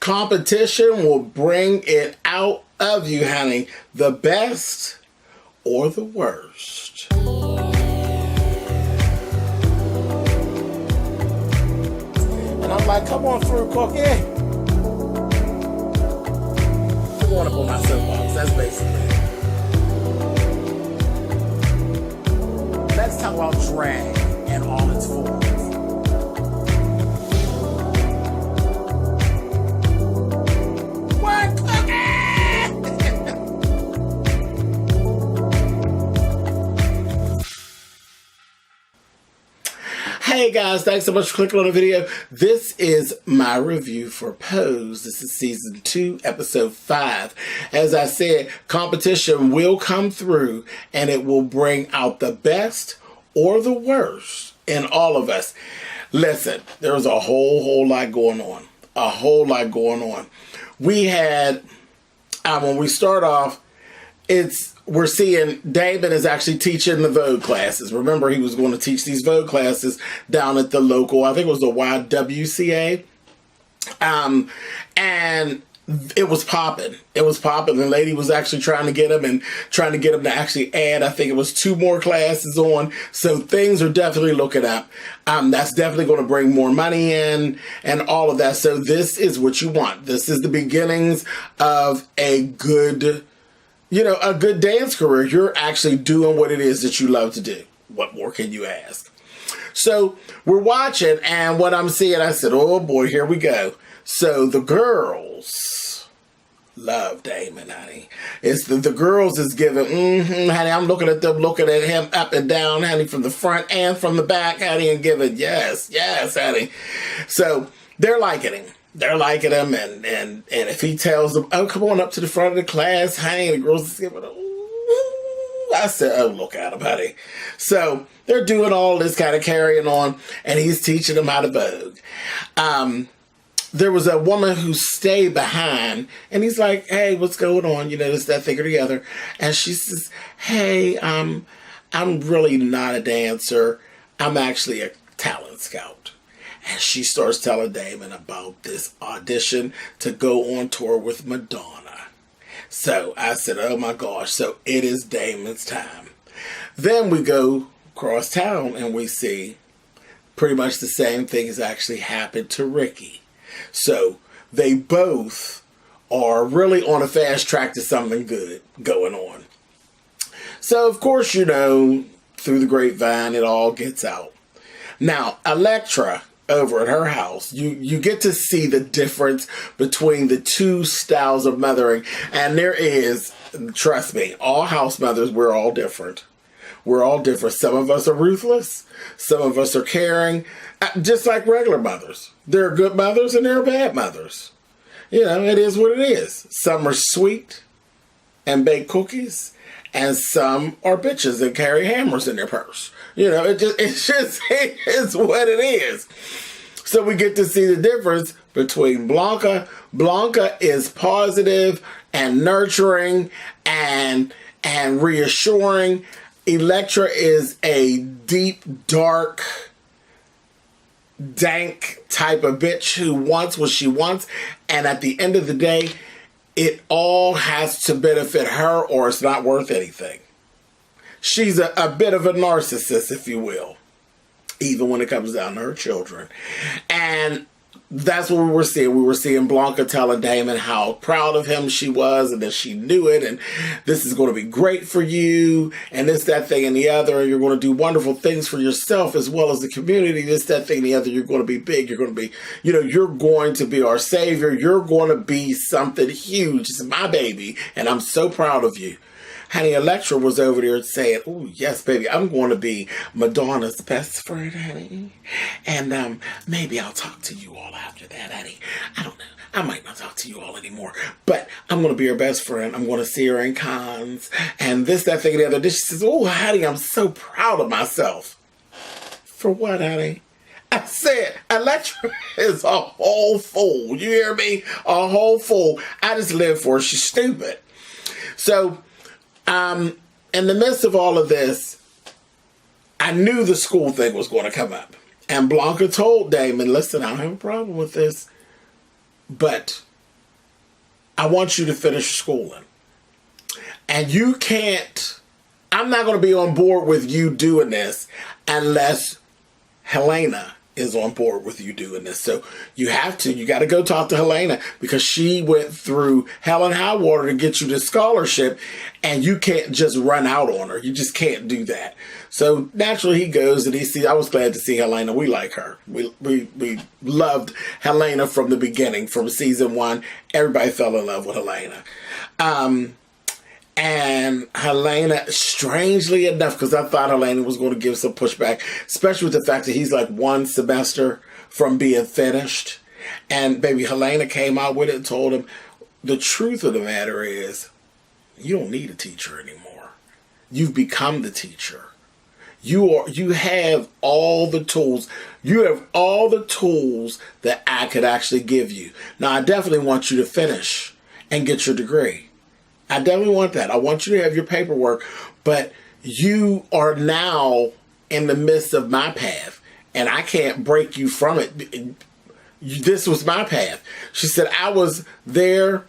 Competition will bring it out of you, honey. The best or the worst. And I'm like, come on, fruit cookie. I'm going up on my soapbox. That's basically it. Let's talk about drag in all its forms. What cookie? Hey guys, thanks so much for clicking on the video. This is my review for Pose. This is season 2, episode 5. As I said, competition will come through and it will bring out the best or the worst in all of us. Listen, there's a whole lot going on. A whole lot going on. We had, when we start off, we're seeing Damon is actually teaching the Vogue classes. Remember, he was going to teach these Vogue classes down at the local, I think it was the YWCA. And it was popping. It was popping. The lady was actually trying to get him to actually add, I think it was 2 more classes on. So things are definitely looking up. That's definitely going to bring more money in and all of that. So this is what you want. This is the beginnings of a good dance career. You're actually doing what it is that you love to do. What more can you ask? So we're watching, and what I'm seeing, I said, oh boy, here we go. So the girls love Damon, honey. It's the girls is giving, honey, I'm looking at them, looking at him up and down, honey, from the front and from the back, honey, and giving, yes, honey. So they're liking him. They're liking him, and if he tells them, oh, come on up to the front of the class, honey, and the girls is giving, ooh, I said, oh, look at him, honey. So they're doing all this kind of carrying on, and he's teaching them how to Vogue. There was a woman who stayed behind, and he's like, hey, what's going on? This, that, thing, or the other. And she says, hey, I'm really not a dancer. I'm actually a talent scout. And she starts telling Damon about this audition to go on tour with Madonna. So I said, oh my gosh, so it is Damon's time. Then we go across town and we see pretty much the same thing has actually happened to Ricky. So they both are really on a fast track to something good going on. So of course, through the grapevine, it all gets out. Now, Electra, over at her house, you get to see the difference between the 2 styles of mothering. And there is, trust me, all house mothers, we're all different. We're all different. Some of us are ruthless. Some of us are caring. Just like regular mothers. There are good mothers and there are bad mothers. It is what it is. Some are sweet and bake cookies. And some are bitches and carry hammers in their purse. It's what it is. So we get to see the difference between Blanca. Blanca is positive and nurturing and reassuring. Electra is a deep, dark, dank type of bitch who wants what she wants. And at the end of the day, it all has to benefit her or it's not worth anything. She's a bit of a narcissist, if you will, even when it comes down to her children. And that's what we were seeing. We were seeing Blanca telling Damon how proud of him she was and that she knew it. And this is going to be great for you. And this, that, thing, and the other. And you're going to do wonderful things for yourself as well as the community. This, that, thing, and the other. You're going to be big. You're going to be, you're going to be our savior. You're going to be something huge. It's my baby. And I'm so proud of you. Honey, Electra was over there saying, oh, yes, baby, I'm going to be Madonna's best friend, honey. And maybe I'll talk to you all after that, honey. I don't know. I might not talk to you all anymore. But I'm going to be her best friend. I'm going to see her in cons. And this, that, thing, and the other. Then she says, oh, honey, I'm so proud of myself. For what, honey? I said, Electra is a whole fool. You hear me? A whole fool. I just live for her. She's stupid. So, in the midst of all of this, I knew the school thing was going to come up. And Blanca told Damon, listen, I don't have a problem with this, but I want you to finish schooling. And you can't, I'm not going to be on board with you doing this unless Helena is on board with you doing this. So you got to go talk to Helena, because she went through hell and high water to get you this scholarship, and you can't just run out on her. You just can't do that. So naturally he goes and he sees, I was glad to see Helena. We like her. We loved Helena from the beginning, from season 1. Everybody fell in love with Helena. And Helena, strangely enough, because I thought Helena was going to give some pushback, especially with the fact that he's like 1 semester from being finished. And baby, Helena came out with it and told him, the truth of the matter is, you don't need a teacher anymore. You've become the teacher. You have all the tools. You have all the tools that I could actually give you. Now, I definitely want you to finish and get your degree. I definitely want that. I want you to have your paperwork, but you are now in the midst of my path, and I can't break you from it. This was my path. She said, I was there,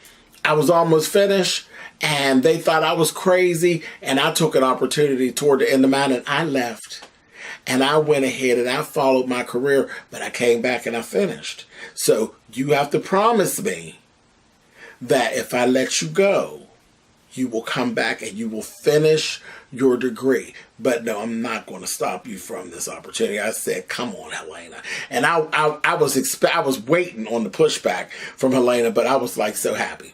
I was almost finished, and they thought I was crazy, and I took an opportunity toward the end of mine, and I left. And I went ahead and I followed my career, but I came back and I finished. So you have to promise me that if I let you go, you will come back and you will finish your degree. But no, I'm not going to stop you from this opportunity. I said, come on, Helena. And I was waiting on the pushback from Helena, but I was like so happy.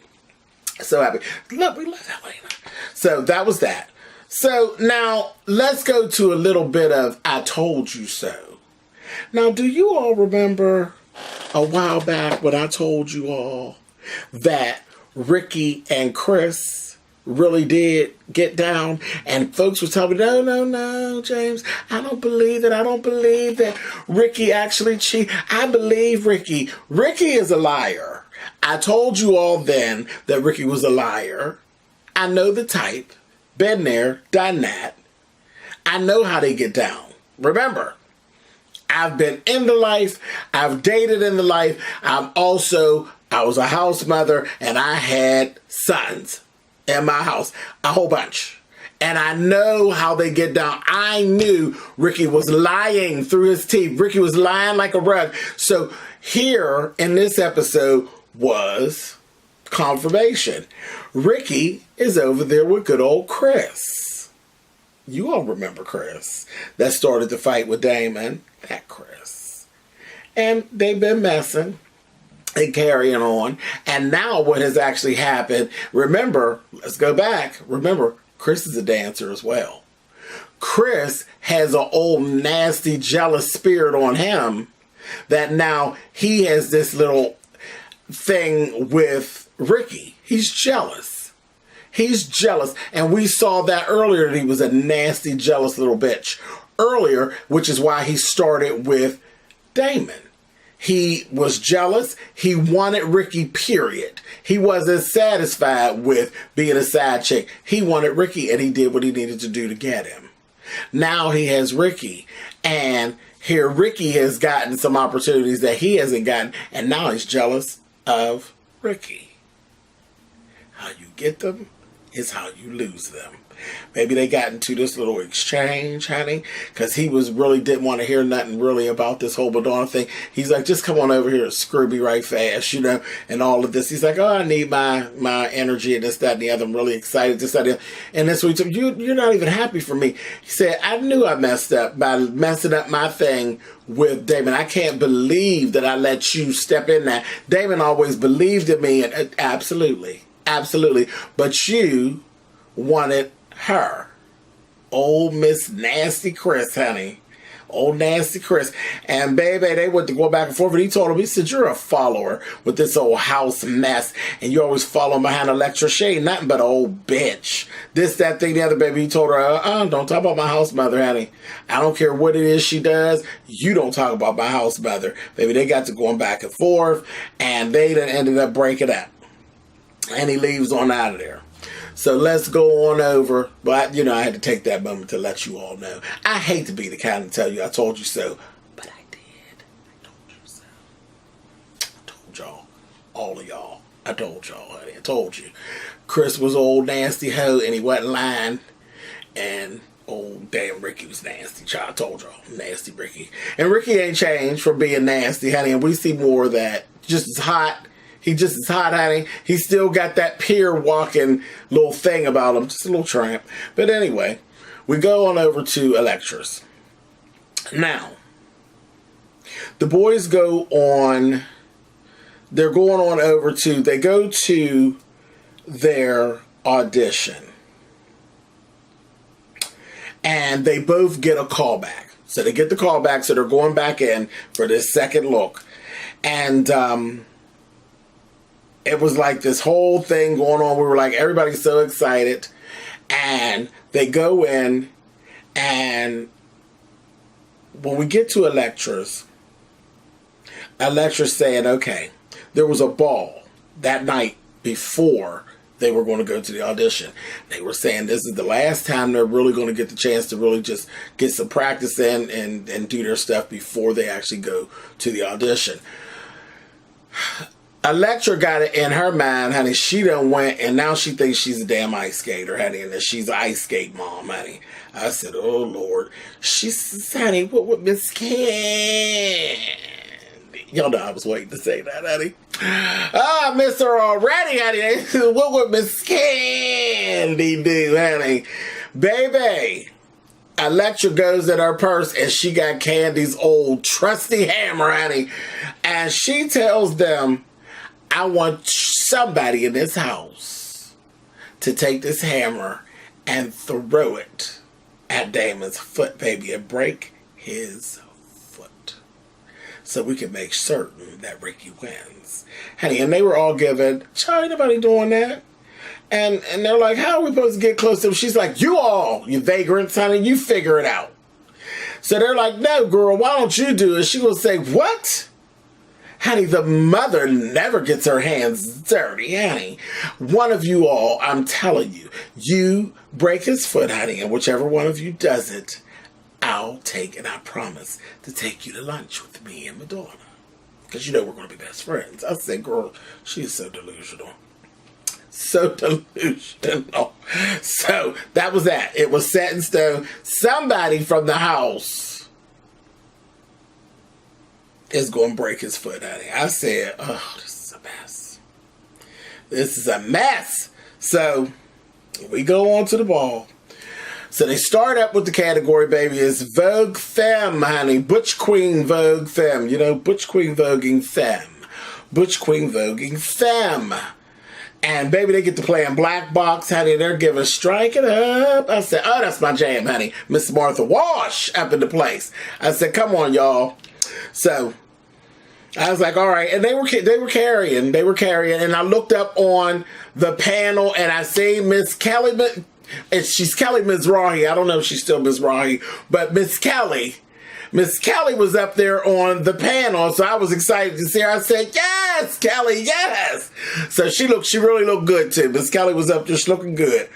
So happy. Look, we love Helena. So that was that. So now let's go to a little bit of I Told You So. Now, do you all remember a while back when I told you all that Ricky and Chris really did get down, and folks were telling me, no, James, I don't believe that. I don't believe that Ricky actually cheated. I believe Ricky. Ricky is a liar. I told you all then that Ricky was a liar. I know the type. Been there, done that. I know how they get down. Remember, I've been in the life. I've dated in the life. I was a house mother, and I had sons in my house, a whole bunch. And I know how they get down. I knew Ricky was lying through his teeth. Ricky was lying like a rug. So here in this episode was confirmation. Ricky is over there with good old Chris. You all remember Chris that started the fight with Damon. That Chris. And they've been messing and carrying on. And now what has actually happened, remember, let's go back. Remember, Chris is a dancer as well. Chris has an old nasty jealous spirit on him that now he has this little thing with Ricky. He's jealous. He's jealous. And we saw that earlier, that he was a nasty, jealous little bitch earlier, which is why he started with Damon. He was jealous. He wanted Ricky, period. He wasn't satisfied with being a side chick. He wanted Ricky, and he did what he needed to do to get him. Now he has Ricky, and here Ricky has gotten some opportunities that he hasn't gotten, and now he's jealous of Ricky. How you get them is how you lose them. Maybe they got into this little exchange, honey, because he didn't want to hear nothing really about this whole Madonna thing. He's like, just come on over here and screw me right fast, and all of this. He's like, oh, I need my energy and this, that, and the other. I'm really excited, this, that, and the other. And that's what he told you're not even happy for me. He said, I knew I messed up by messing up my thing with Damon. I can't believe that I let you step in that. Damon always believed in me, and absolutely. But you wanted her. Old Miss Nasty Chris, honey. Old Nasty Chris. And baby, they went to go back and forth, and he told him, he said, you're a follower with this old house mess, and you always follow behind Electra. She ain't nothing but an old bitch. This, that, thing, the other, baby. He told her, don't talk about my house mother, honey. I don't care what it is she does. You don't talk about my house mother. Baby, they got to going back and forth, and they then ended up breaking up. And he leaves on out of there. So let's go on over. But, I had to take that moment to let you all know. I hate to be the kind to tell you I told you so. But I did. I told you so. I told y'all. All of y'all. I told y'all, honey. I told you. Chris was old nasty hoe and he wasn't lying. And old damn Ricky was nasty. Child, I told y'all. Nasty Ricky. And Ricky ain't changed from being nasty, honey. And we see more of that. Just as hot. He just as hot, honey. He still got that pier walking little thing about him. Just a little tramp. But anyway, we go on over to Electra's. Now, the boys go on. They're going on over to. They go to their audition. And they both get a callback. So they get the callback, so they're going back in for this second look. And it was like this whole thing going on. We were like, everybody's so excited. And they go in, and when we get to Electra's saying, okay, there was a ball that night before they were going to go to the audition. They were saying this is the last time they're really going to get the chance to really just get some practice in and do their stuff before they actually go to the audition. Electra got it in her mind, honey. She done went, and now she thinks she's a damn ice skater, honey, and that she's an ice skate mom, honey. I said, oh, Lord. She says, honey, what would Miss Candy? Y'all know I was waiting to say that, honey. Ah, Mr. Already, honey. What would Miss Candy do, honey? Baby, Electra goes in her purse, and she got Candy's old trusty hammer, honey. And she tells them, I want somebody in this house to take this hammer and throw it at Damon's foot, baby, and break his foot. So we can make certain that Ricky wins. Honey, and they were all given, child, ain't nobody doing that. And they're like, how are we supposed to get close to him? She's like, you vagrants, honey, you figure it out. So they're like, no, girl, why don't you do it? She will say, what? Honey, the mother never gets her hands dirty, honey. One of you all, I'm telling you, you break his foot, honey, and whichever one of you does it, I'll take, and I promise, to take you to lunch with me and Madonna. Because you know we're going to be best friends. I said, girl, she's so delusional. So delusional. So, that was that. It was set in stone. Somebody from the house is going to break his foot, honey. I said, oh, this is a mess. This is a mess. So, we go on to the ball. So, they start up with the category, baby, is Vogue Femme, honey. Butch Queen Vogue Femme. You know, Butch Queen Voguing Femme. Butch Queen Voguing Femme. And, baby, they get to play in Black Box, honey. They're giving Strike It Up. I said, oh, that's my jam, honey. Miss Martha Wash up in the place. I said, come on, y'all. So, I was like, all right. And they were carrying. And I looked up on the panel, and I see Miss Kelly. She's Kelly Mizrahi. I don't know if she's still Mizrahi. But Miss Kelly was up there on the panel. So I was excited to see her. I said, yes, Kelly, yes. So she really looked good, too. Miss Kelly was up there. She's looking good.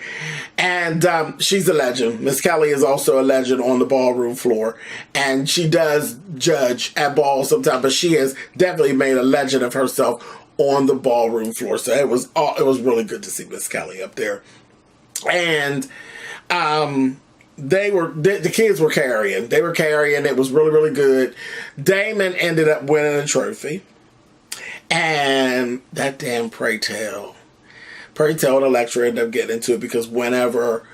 And she's a legend. Miss Kelly is also a legend on the ballroom floor. And she does judge at balls sometimes. But she has definitely made a legend of herself on the ballroom floor. So it was really good to see Miss Kelly up there. And the kids were carrying. They were carrying. It was really, really good. Damon ended up winning a trophy. And that damn Pray Tell and Electra ended up getting into it because whenever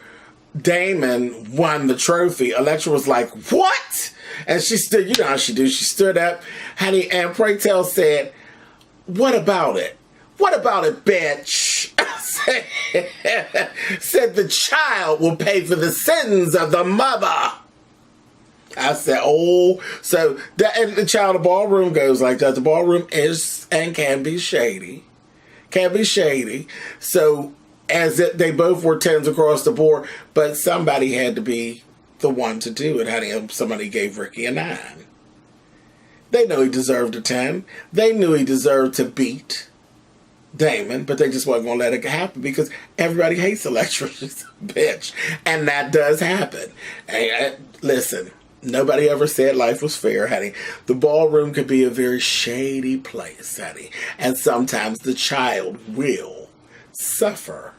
Damon won the trophy, Electra was like, what? And she stood, you know how she do. She stood up, honey, and Pray Tell said, what about it? What about it, bitch? Said the child will pay for the sins of the mother. I said, oh. So, and the child of ballroom goes like that. The ballroom is and can be shady. So, they both were 10s across the board, but somebody had to be the one to do it. Honey, somebody gave Ricky a 9. They know he deserved a 10. They knew he deserved to beat Damon, but they just wasn't going to let it happen because everybody hates Electra. She's a bitch. And that does happen. And, listen, Nobody ever said life was fair, honey. The ballroom could be a very shady place, honey. And sometimes the child will suffer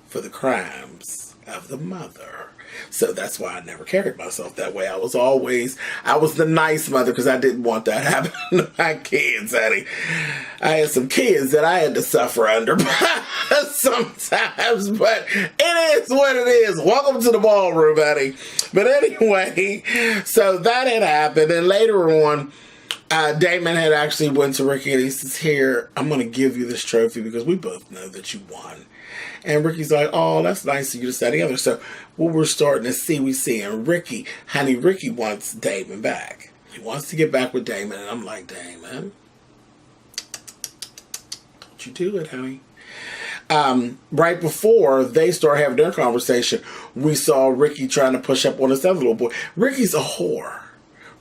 for the crimes of the mother. So that's why I never carried myself that way. I was the nice mother because I didn't want that happening to my kids, honey. I had some kids that I had to suffer under sometimes, but it is what it is. Welcome to the ballroom, honey. But anyway, so that had happened, and later on, Damon had actually went to Ricky and he says, "Here, I'm going to give you this trophy because we both know that you won." And Ricky's like, "Oh, that's nice of you to say the other." So what we're starting to see, we see, and Ricky wants Damon back. He wants to get back with Damon, and I'm like, Damon, don't you do it, honey. Right before they start having their conversation, we saw Ricky trying to push up on this other little boy. Ricky's a whore.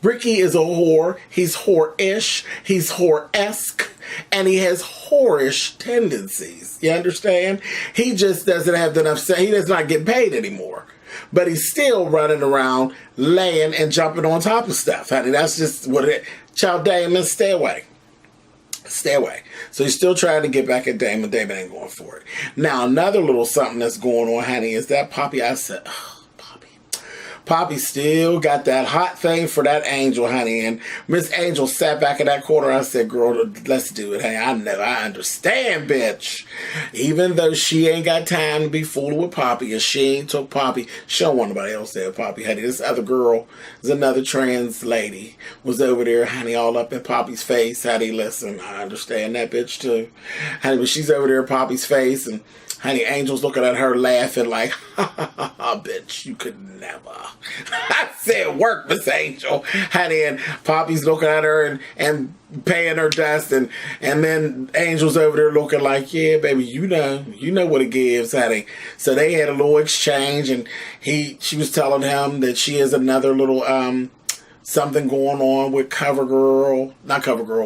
Ricky is a whore. He's whore-ish. He's whore-esque. And he has whorish tendencies. You understand? He just doesn't have enough. He does not get paid anymore. But he's still running around, laying and jumping on top of stuff, honey. That's just what it is. Child Damon, stay away. Stay away. So he's still trying to get back at Damon. Damon ain't going for it. Now, another little something that's going on, honey, is that Poppy, I said, Poppy still got that hot thing for that Angel, honey. And Miss Angel sat back in that corner. I said, "Girl, let's do it, honey. I know, I understand, bitch." Even though she ain't got time to be fooling with Poppy, and she ain't took Poppy, she don't want nobody else there, Poppy, honey. This other girl, is another trans lady, was over there, honey, all up in Poppy's face. Honey, listen, I understand that bitch too. Honey, but she's over there in Poppy's face, and honey, Angel's looking at her laughing like, "Ha ha ha ha, bitch, you could never." I said, "Work, Miss Angel." Honey, and Poppy's looking at her and paying her dust, and then Angel's over there looking like, "Yeah, baby, you know what it gives, honey." So they had a little exchange, and she was telling him that she has another little something going on with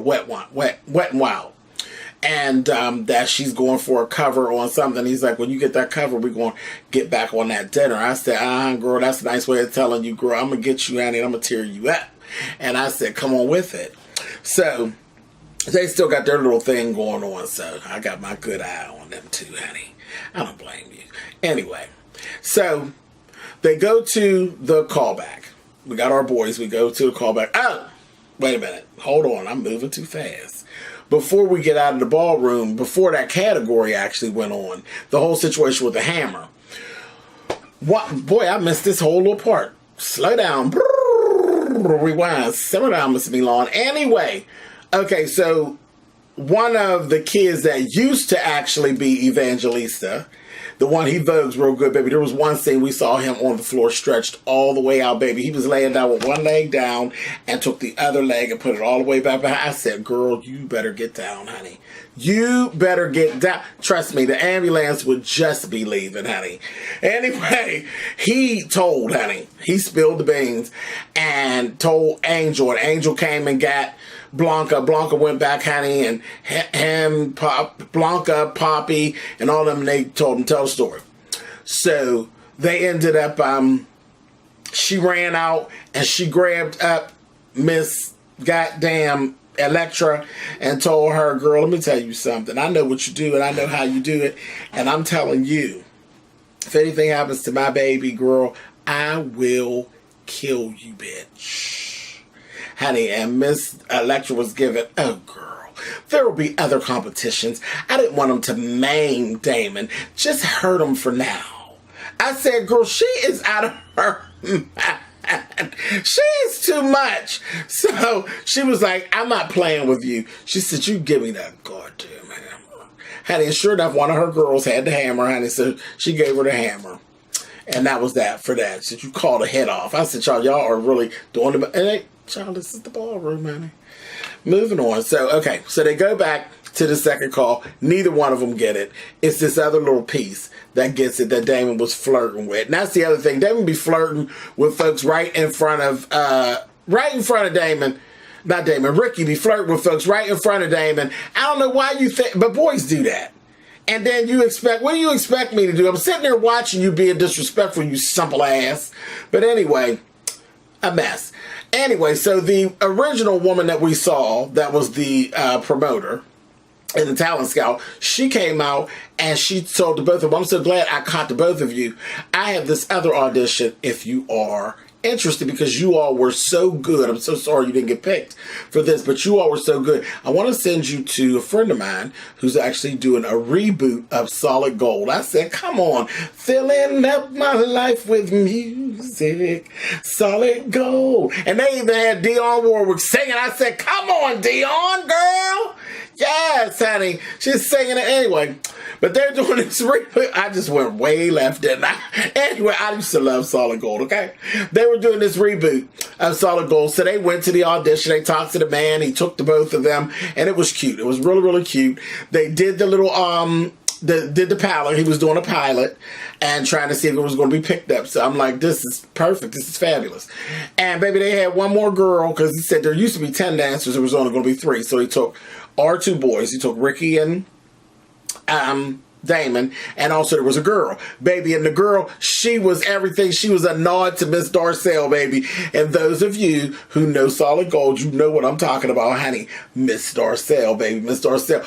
Wet n Wild. And that she's going for a cover on something. He's like, "When you get that cover, we're going to get back on that dinner." I said, "Girl, that's a nice way of telling you, girl, I'm going to get you, honey, and I'm going to tear you up." And I said, "Come on with it." So they still got their little thing going on. So I got my good eye on them too, honey. I don't blame you. Anyway, so they go to the callback. We got our boys. We go to the callback. Oh, wait a minute. Hold on. I'm moving too fast. Before we get out of the ballroom, before that category actually went on, the whole situation with the hammer. What, boy, I missed this whole little part. Slow down. Rewind. Simmer down, Mr. Milan. Anyway, okay, so one of the kids that used to actually be Evangelista, the one he vogues real good, baby. There was one scene we saw him on the floor stretched all the way out, baby. He was laying down with one leg down and took the other leg and put it all the way back behind. I said, "Girl, you better get down, honey. You better get down." Trust me, the ambulance would just be leaving, honey. Anyway, he spilled the beans and told Angel. And Angel came and got Blanca. Blanca went back, honey, and Blanca, Poppy, and all of them, they told him, tell the story. So they ended up, she ran out and she grabbed up Miss Goddamn Electra and told her, "Girl, let me tell you something. I know what you do and I know how you do it. And I'm telling you, if anything happens to my baby girl, I will kill you, bitch." Honey, and Miss Electra was given, "Oh, girl, there will be other competitions. I didn't want them to maim Damon. Just hurt him for now." I said, "Girl, she is out of her mind. She is too much." So she was like, "I'm not playing with you." She said, "You give me that goddamn hammer." Honey, and sure enough, one of her girls had the hammer, honey, so she gave her the hammer. And that was that for that. She said, "You called the head off." I said, "Y'all are really doing the..." And child, this is the ballroom, honey. Moving on. So, okay. So they go back to the second call. Neither one of them get it. It's this other little piece that gets it that Damon was flirting with. And that's the other thing. Damon be flirting with folks right in front of Damon. Not Damon. Ricky be flirting with folks right in front of Damon. I don't know why you think, but boys do that. And then you expect, what do you expect me to do? I'm sitting there watching you being disrespectful, you simple ass. But anyway, a mess. Anyway, so the original woman that we saw, that was the promoter and the talent scout, she came out and she told the both of them, I'm so glad I caught the both of you. I have this other audition if you are interested, because you all were so good. I'm so sorry you didn't get picked for this, but you all were so good. I want to send you to a friend of mine who's actually doing a reboot of Solid Gold. I said, come on, filling up my life with music, Solid Gold. And they even had Dionne Warwick singing. I said, come on, Dionne, girl. Yes, honey. She's singing it anyway. But they're doing this reboot. I just went way left, didn't I? Anyway, I used to love Solid Gold, okay? They were doing this reboot of Solid Gold. So they went to the audition. They talked to the man. He took the both of them. And it was cute. It was really, really cute. They did the little, did the pilot. He was doing a pilot and trying to see if it was going to be picked up. So I'm like, this is perfect. This is fabulous. And baby, they had one more girl, because he said there used to be 10 dancers. There was only going to be 3. So he took our 2 boys. He took Ricky and Damon, and also there was a girl, baby, and the girl, she was everything. She was a nod to Miss Darcel, baby. And those of you who know Solid Gold, you know what I'm talking about, honey. Miss Darcel, baby, Miss Darcel,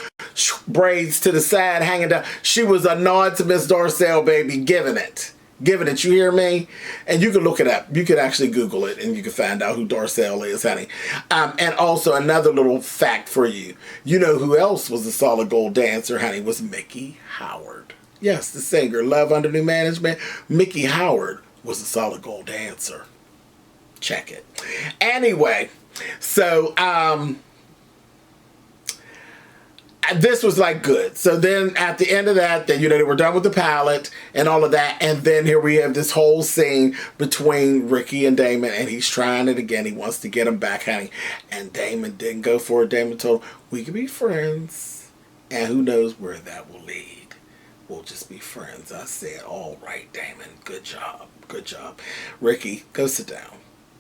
braids to the side, hanging down. She was a nod to Miss Darcel, baby, giving it. You hear me? And you can look it up. You can actually Google it and you can find out who Darcel is, honey. And also another little fact for you. You know who else was a Solid Gold dancer, honey? Was Mickey Howard. Yes, the singer, Love Under New Management. Mickey Howard was a Solid Gold dancer. Check it. Anyway, so this was like good. So then at the end of that, then, you know, they were done with the pilot and all of that. And then here we have this whole scene between Ricky and Damon, and he's trying it again. He wants to get him back, honey. And Damon didn't go for it. Damon told him, we can be friends. And who knows where that will lead. We'll just be friends. I said, all right, Damon. Good job. Good job. Ricky, go sit down.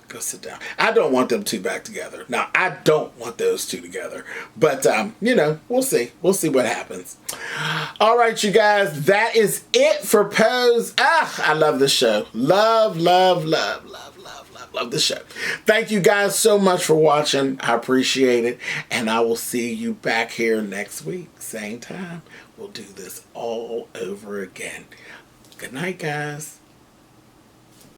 Go sit down. I don't want them 2 back together. Now, I don't want those 2 together. But, you know, we'll see. We'll see what happens. All right, you guys. That is it for Pose. I love this show. Love the show. Thank you guys so much for watching. I appreciate it. And I will see you back here next week. Same time. We'll do this all over again. Good night, guys.